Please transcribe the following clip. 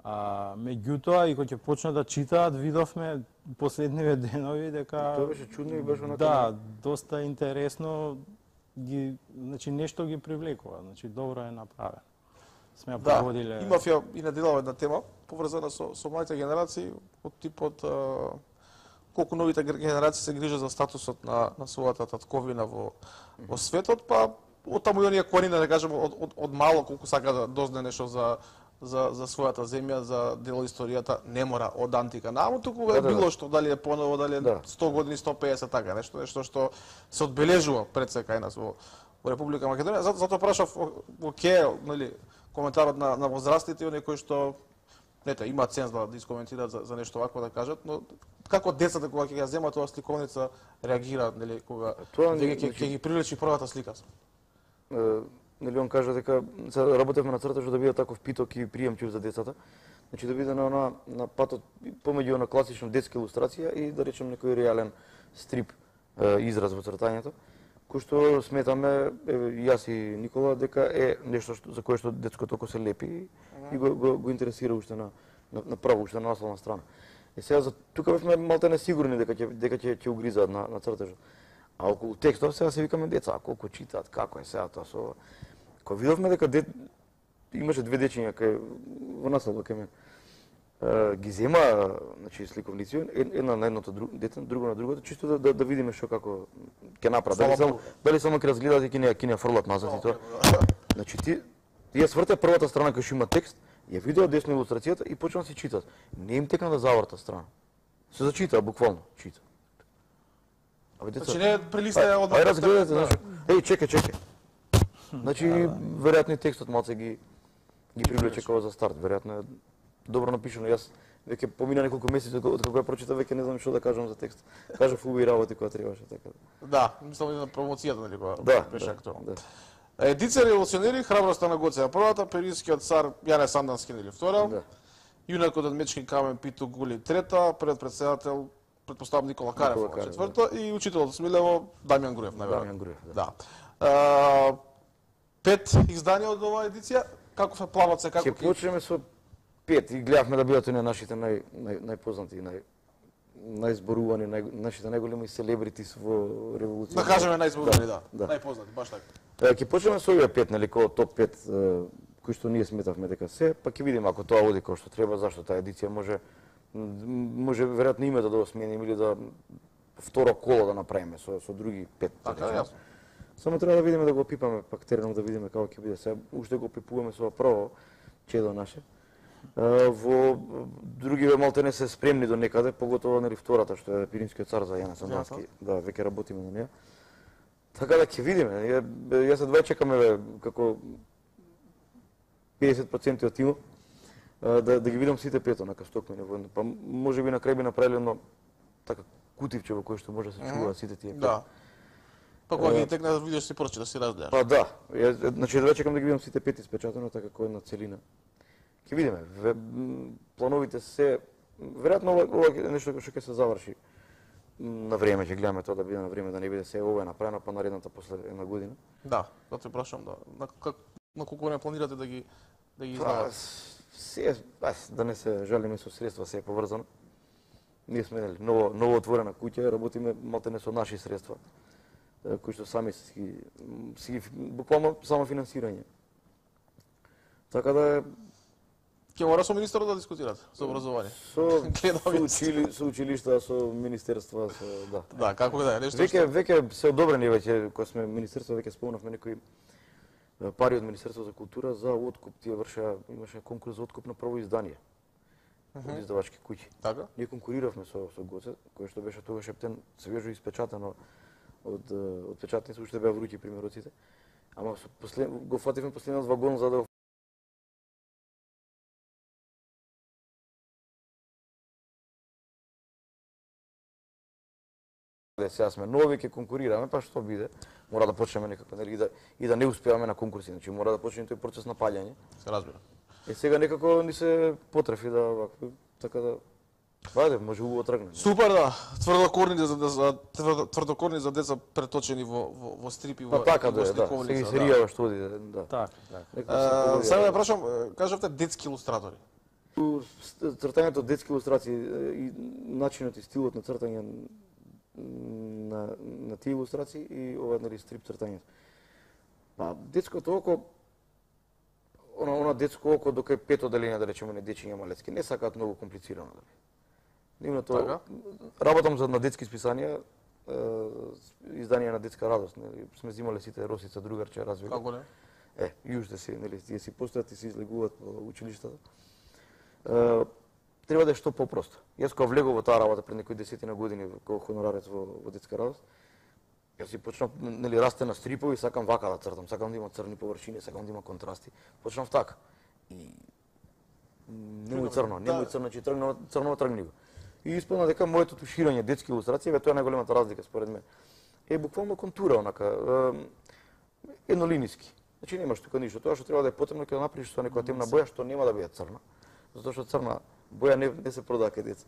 Меѓутоа, и кога ќе почна да читаат, видовме последниве денови дека Тоа беше чудно и беше онака. да, доста интересно значи нешто ги привлекува, значи добро е направено. Сме ја проводиле. Имав ја и неделава една тема поврзана со младите генерации од типот колку новите генерации се грижат за статусот на својата татковина во светот, па од таму и оние корени, да кажем, од мало колку сака да дознае нешто за својата земја, за дел историјата, не мора од антика нааму, туку е било што, дали е поново, дали е 100 години, 150, така, нешто што се одбележува пред се кај нас во Република Македонија. Затоа прашав, оке, нели, коментарот на возрастите, оние кои што имаат ценз да искоментираат за нешто вакво да кажат, но како децата кога ќе ја земат оваа сликовница реагираат, нели, кога ќе ги приличи првата слика? Нели он кажа дека работевме на цртежот да биде таков питок и приемчив за децата. Значи да биде на патот помеѓу на класична детска илустрација и да речем некој реален стрип израз во цртањето, кој што сметаме јас и Никола дека е нешто за кое што детското око се лепи и го интересира уште на право, уште на насловна страна. И сега за тука бевме малте несигурни дека ќе угризаат на цртежот. А околу текстов сега се викаме деца, колку читаат, како е сега тоа со... Кога видовме дека имаше две дечиња во населба кај мен, ги зема, значи, сликовници, една на едното дете, друго на другото, чисто да видиме што како ќе направат. Дали само ќе разгледаат и ќе не фрлат назад и тоа. Значи тие сврте првата страна кај што има текст, ја видоа десно илустрацијата и почнаа да си читат. Не им текна да заврта страна. Се зачитаа буквално, чита. Значи не прелистаја од... Ај разгледате, значи, чекај. Значи, веројатно и текстот малце ги привлече како за старт, веројатно е добро напишано. Јас веќе помина неколку месеци од кога ја прочитав, веќе не знам што да кажам за текст. Кажав убави работи која требаше така. Да, мислам и на промоцијата, нели, кога беше актуелно. Да. Едица револуционери, храброста на Гоце првата, перијскиот цар Јане Сандански, нели, втора, јунакот од Мечки камен Питу Гули трета, пред председател предпоставам Никола Карев четврта и учителот Смилево Дамјан Груев, наверно. Дамјан Груев, да. 5 изданија од оваа едиција, каков е планот се, како ќе почнеме со 5 и гледавме да бидат нашите најпознати, најзборувани, нашите најголеми селебритис во револуцијата. Да кажеме најзборувани, да. Најпознати, баш така. Ќе почнеме со овие 5, нели, како топ 5 кои што ние сметавме дека се, па ќе видиме ако тоа оди како што треба, зашто таа едиција може веројатно името да го смениме или да второ коло да направиме со други 5. Така, јасно. Само треба да видиме да го пипаме пак теренот, да видиме како ќе биде. Сега уште го пипуваме со прво чедо наше. Во другиве малте не се спремни до некаде, поготово нели втората што е Пиринскиот цар за Јане Сандански. Да, веќе работиме на неа. Така да ќе видиме. Јас едва чекаме како 50% од тимот да ги видам сите пето на Кастокмени војно. Па можеби на крај би направиле едно така кутивче во кое што може да се чуваат сите тие. Да. Па кога ги текне да видиш си прочиташ, да си разгледаш. Па да, значи едва чекам да ги видам сите 5 испечатено така како една целина. Ќе видиме. Плановите се веројатно ова е нешто што ќе се заврши на време, ќе гледаме тоа да биде на време, да не биде се ова е направено па наредната после една година. Да, затоа прашам на колку време планирате да ги издавате? Се, да не се жалиме со средства, се е поврзано. Ние сме ново отворена куќа, работиме малтене со наши средства, кои што сами си буквално само финансирање. Така да ќе мора со министерот да дискутирате со образование. Со училишта, со министерства, да. Да, како да е, нешто. Веќе се одобрени веќе кога сме министерство, веќе спомнавме некои пари од Министерството за култура за откуп. Тие имаше конкурс за откуп на прво издание од издавачки куќи. Така? Ние конкуриравме со Гоце, кој што беше тогаш ептен свежо испечатано од печатници, уште беа вруќи примероците. Ама го фативме последниот вагон за да сега сме нови, ќе конкурираме, па што биде, мора да почнеме некако, нели, и да не успеаме на конкурси, значи мора да почне тој процес на паѓање. Се разбира. Сега некако ни се потрефи да вакво, така да вајде, може убаво тргне. Супер, да. Тврдокорни за деца преточени во стрипи, во сликовница. Сега серија што оди, да. Така. Сега да прашам, кажавте детски илустратори. Цртањето од детски илустрации и начинот и стилот на цртање на тие илустрации и ова нели стрип цртањето. Па детското око она детско око докај пето деление да речеме на дечиња малецки не сакаат многу комплицирано дали. Името Така? работам за на детски списанија, изданија на детска радост, нели сме взимале сите Росица другарче развили. Како не? Јуште си, нели, тие си постојат и се излегуваат по училиштата. Треба да е што попросто. Јас кога влегов во таа работа пред некои десетина години како хонорарец во детска радост, јас си почнав, нели, расте на стрипови, сакам вака да цртам, сакам да има црни површини, сакам да има контрасти. Почнав така. И немој црно, че црно тргни го. И испадна дека моето туширање детски илустрации, тоа е најголемата разлика според мене. Е буквално контура онака, еднолиниски. Значи немаш тука ништо. Тоа што треба да е потребно ќе го направиш со некоја темна боја што нема да биде црна. Затоа што црна боја не се продава кај деца.